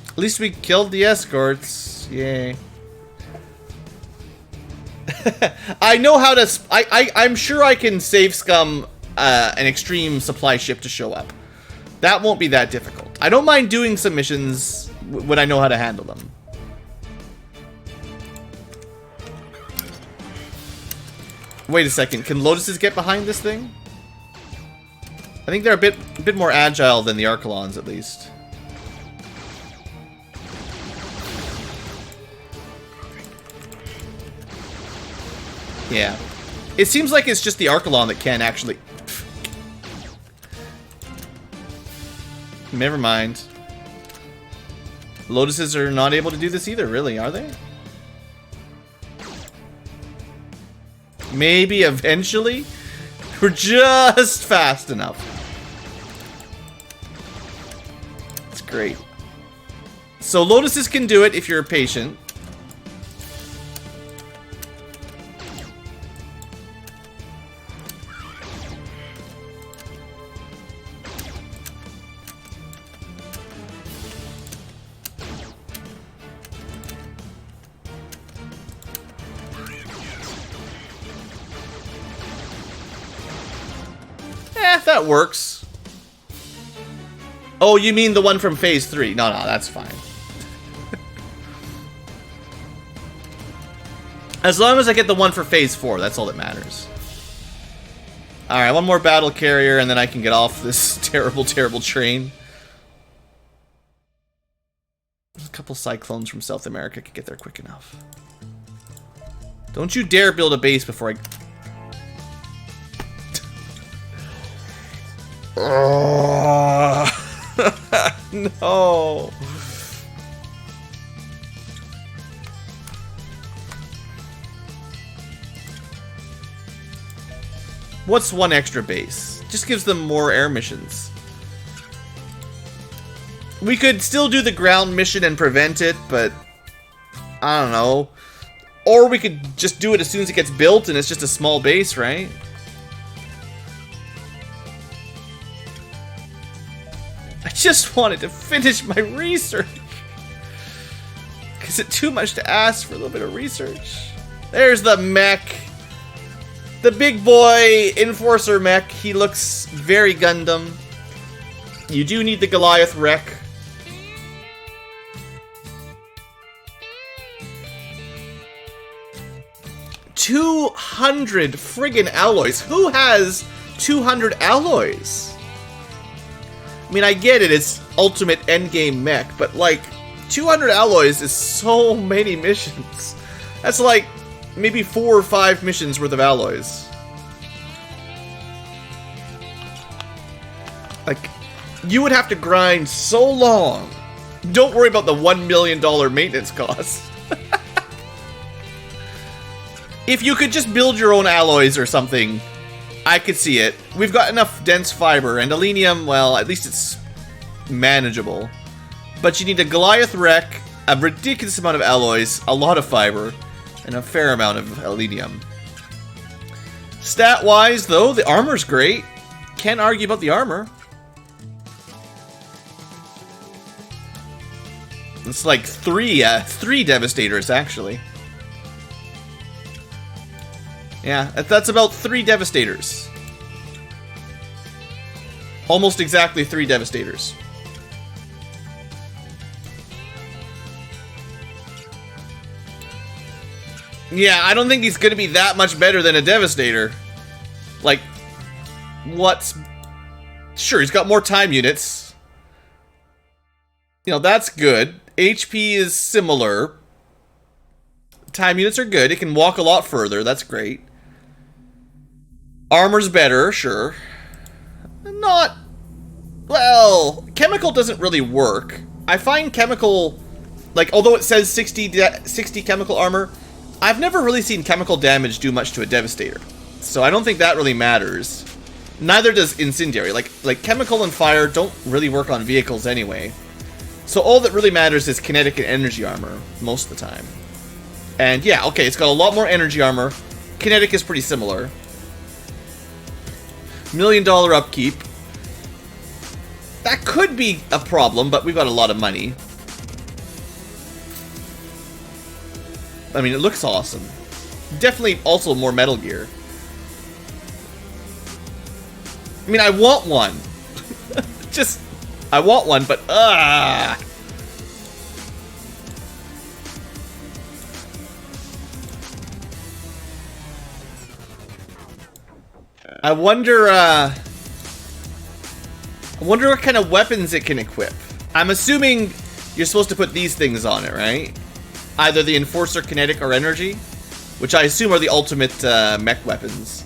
At least we killed the escorts. Yay. I know how to... I'm sure I can save scum an extreme supply ship to show up. That won't be that difficult. I don't mind doing some missions when I know how to handle them. Wait a second. Can Lotuses get behind this thing? I think they're a bit more agile than the Archelons, at least. Yeah. It seems like it's just the Archelon that can actually... Never mind. Lotuses are not able to do this either, really, are they? Maybe eventually? We're just fast enough. It's great. So Lotuses can do it if you're patient. That works. Oh, you mean the one from Phase 3? No, that's fine. As long as I get the one for Phase 4, that's all that matters. Alright, one more battle carrier, and then I can get off this terrible, terrible train. A couple cyclones from South America could get there quick enough. Don't you dare build a base before I... No. What's one extra base? Just gives them more air missions. We could still do the ground mission and prevent it, but I don't know. Or we could just do it as soon as it gets built and it's just a small base, right? I just wanted to finish my research. Is it too much to ask for a little bit of research? There's the mech. The big boy Enforcer mech. He looks very Gundam. You do need the Goliath wreck. $200 friggin' alloys. Who has 200 alloys? I mean, I get it, it's ultimate endgame mech, but like, 200 alloys is so many missions. That's like, maybe 4 or 5 missions worth of alloys. Like, you would have to grind so long. Don't worry about the $1 million maintenance costs. If you could just build your own alloys or something, I could see it. We've got enough dense fiber, and alenium, well, at least it's manageable. But you need a Goliath wreck, a ridiculous amount of alloys, a lot of fiber, and a fair amount of alenium. Stat-wise, though, the armor's great. Can't argue about the armor. It's like three Devastators, actually. Yeah, that's about 3 Devastators. Almost exactly 3 Devastators. Yeah, I don't think he's gonna be that much better than a Devastator. Like, what's... Sure, he's got more time units. You know, that's good. HP is similar. Time units are good. It can walk a lot further. That's great. Armor's better, sure. Not... Well, chemical doesn't really work. I find chemical... Like, although it says 60 chemical armor, I've never really seen chemical damage do much to a Devastator, so I don't think that really matters. Neither does Incendiary. Like chemical and fire don't really work on vehicles anyway. So all that really matters is kinetic and energy armor most of the time. And yeah, okay, it's got a lot more energy armor. Kinetic is pretty similar. $1 million upkeep. That could be a problem, but we've got a lot of money. I mean, it looks awesome. Definitely also more Metal Gear. I mean, I want one. Just, I want one, but I wonder what kind of weapons it can equip. I'm assuming you're supposed to put these things on it, right? Either the Enforcer, Kinetic, or Energy, which I assume are the ultimate mech weapons.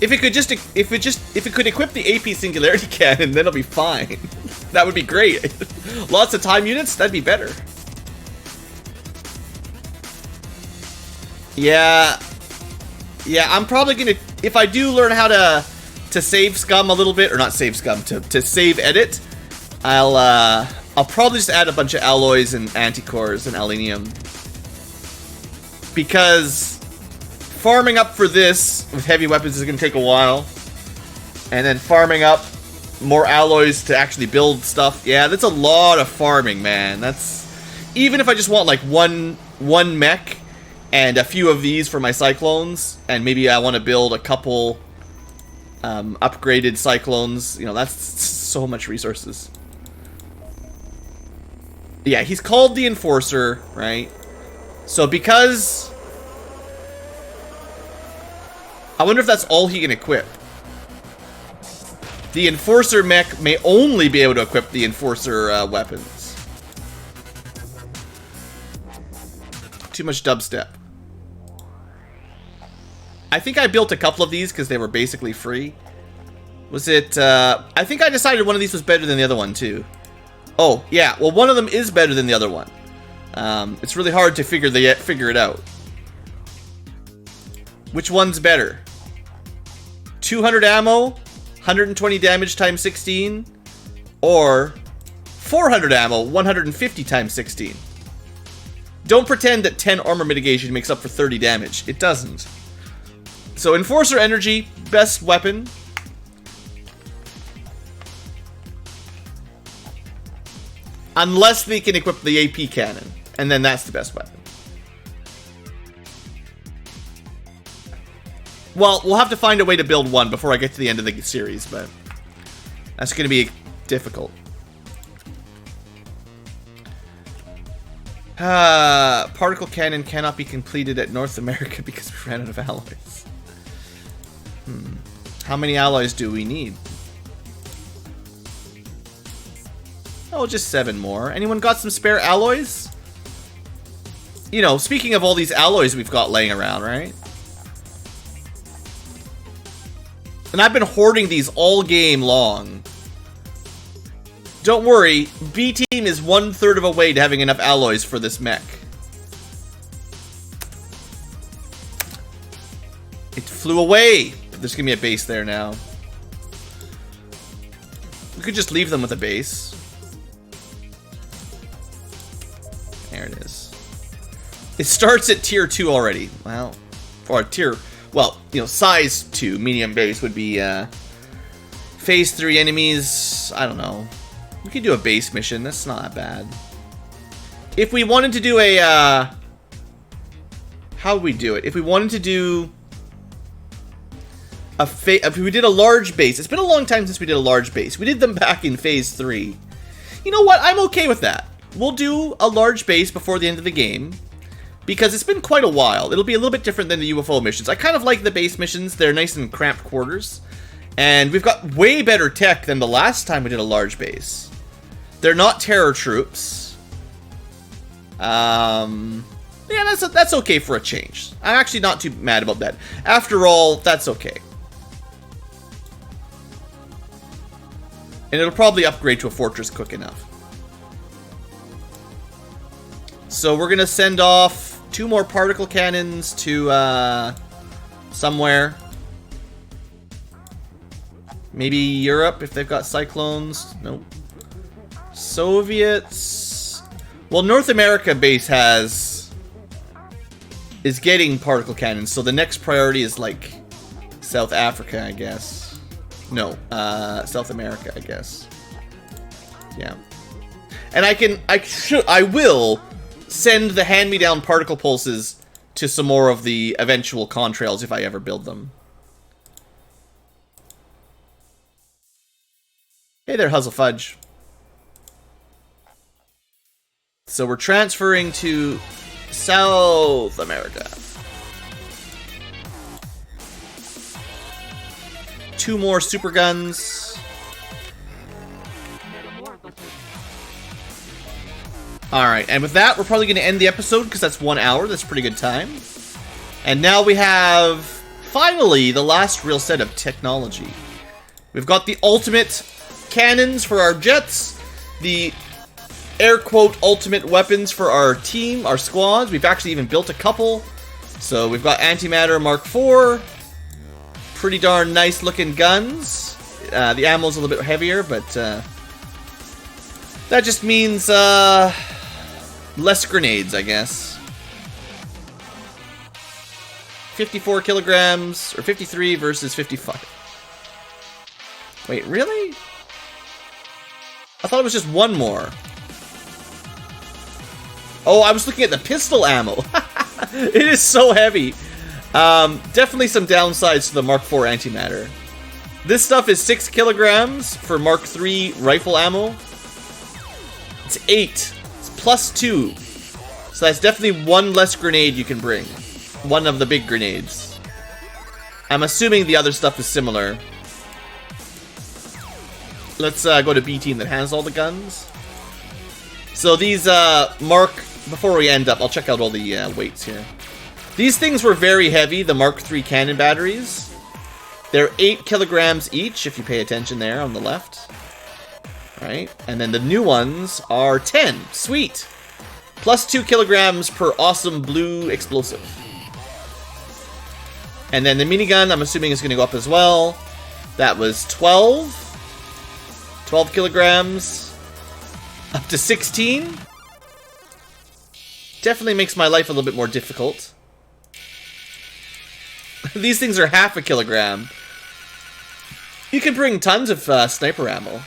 If it could equip the AP Singularity Cannon, then it'll be fine. That would be great. Lots of time units, that'd be better. Yeah, I'm probably gonna, if I do learn how to save scum a little bit, or not save scum, to save edit, I'll probably just add a bunch of alloys and anticores and aluminium. Because farming up for this with heavy weapons is going to take a while. And then farming up more alloys to actually build stuff. Yeah, that's a lot of farming, man. That's, even if I just want like one mech and a few of these for my Cyclones, and maybe I want to build a couple upgraded Cyclones, you know, that's so much resources. Yeah, he's called the Enforcer, right? So because... I wonder if that's all he can equip. The Enforcer mech may only be able to equip the Enforcer weapons. Too much dubstep. I think I built a couple of these because they were basically free. Was it... I think I decided one of these was better than the other one, too. Oh, yeah. Well, one of them is better than the other one. It's really hard to figure it out. Which one's better? 200 ammo, 120 damage times 16, or 400 ammo, 150 times 16. Don't pretend that 10 armor mitigation makes up for 30 damage. It doesn't. So Enforcer Energy, best weapon. Unless they can equip the AP cannon, and then that's the best weapon. Well, we'll have to find a way to build one before I get to the end of the series, but that's going to be difficult. Particle cannon cannot be completed at North America because we ran out of alloys. How many alloys do we need? Oh, just 7 more. Anyone got some spare alloys? You know, speaking of all these alloys we've got laying around, right? And I've been hoarding these all game long. Don't worry, B Team is 1/3 of a way to having enough alloys for this mech. It flew away! But there's gonna be a base there now. We could just leave them with a base. There it is. It starts at tier 2 already. Well, or tier... Well, you know, size 2, medium base would be, phase 3 enemies, I don't know. We could do a base mission, that's not that bad. If we wanted to do a, how would we do it? If we wanted to do if we did a large base, it's been a long time since we did a large base. We did them back in phase 3. You know what, I'm okay with that. We'll do a large base before the end of the game. Because it's been quite a while. It'll be a little bit different than the UFO missions. I kind of like the base missions. They're nice and cramped quarters. And we've got way better tech than the last time we did a large base. They're not terror troops. Yeah, that's okay for a change. I'm actually not too mad about that. After all, that's okay. And it'll probably upgrade to a fortress quick enough. So we're going to send off 2 more particle cannons to somewhere. Maybe Europe if they've got cyclones. Nope. Soviets. Well, North America base is getting particle cannons, so the next priority is like South Africa, I guess. No, South America, I guess. Yeah. And I will send the hand-me-down particle pulses to some more of the eventual contrails if I ever build them. Hey there, Huzzle Fudge. So we're transferring to South America. 2 more super guns. Alright, and with that, we're probably going to end the episode because that's 1 hour. That's a pretty good time. And now we have, finally, the last real set of technology. We've got the ultimate cannons for our jets, the air quote ultimate weapons for our team, our squads. We've actually even built a couple. So we've got Antimatter Mark IV. Pretty darn nice looking guns. The ammo's a little bit heavier, but that just means less grenades, I guess. 54 kilograms, or 53 versus 55. Wait, really? I thought it was just 1 more. Oh, I was looking at the pistol ammo. It is so heavy. Definitely some downsides to the Mark IV antimatter. This stuff is 6 kilograms for Mark III rifle ammo. It's 8. It's plus 2. So that's definitely 1 less grenade you can bring. 1 of the big grenades. I'm assuming the other stuff is similar. Let's go to B team that has all the guns. So these before we end up, I'll check out all the weights here. These things were very heavy, the Mark III cannon batteries. They're 8 kilograms each, if you pay attention there on the left. Right? And then the new ones are 10. Sweet. Plus 2 kilograms per awesome blue explosive. And then the minigun, I'm assuming, is going to go up as well. That was 12. 12 kilograms. Up to 16. Definitely makes my life a little bit more difficult. These things are half a kilogram. You can bring tons of sniper ammo.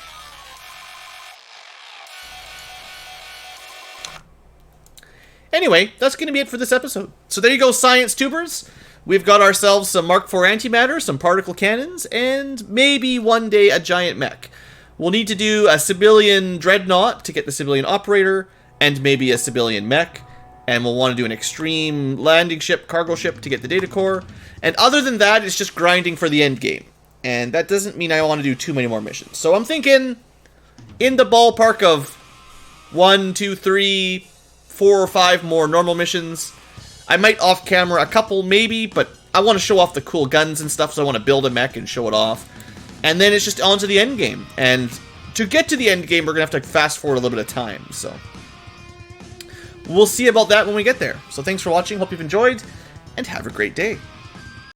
Anyway, that's going to be it for this episode. So there you go, science tubers. We've got ourselves some Mark IV antimatter, some particle cannons, and maybe one day a giant mech. We'll need to do a civilian dreadnought to get the civilian operator, and maybe a civilian mech. And we'll want to do an extreme landing ship, cargo ship to get the data core. And other than that, it's just grinding for the end game. And that doesn't mean I want to do too many more missions. So I'm thinking in the ballpark of 1, 2, 3, 4 or 5 more normal missions. I might off camera a couple maybe, but I want to show off the cool guns and stuff, so I want to build a mech and show it off. And then it's just on to the end game. And to get to the end game, we're going to have to fast forward a little bit of time. So we'll see about that when we get there. So thanks for watching, hope you've enjoyed, and have a great day.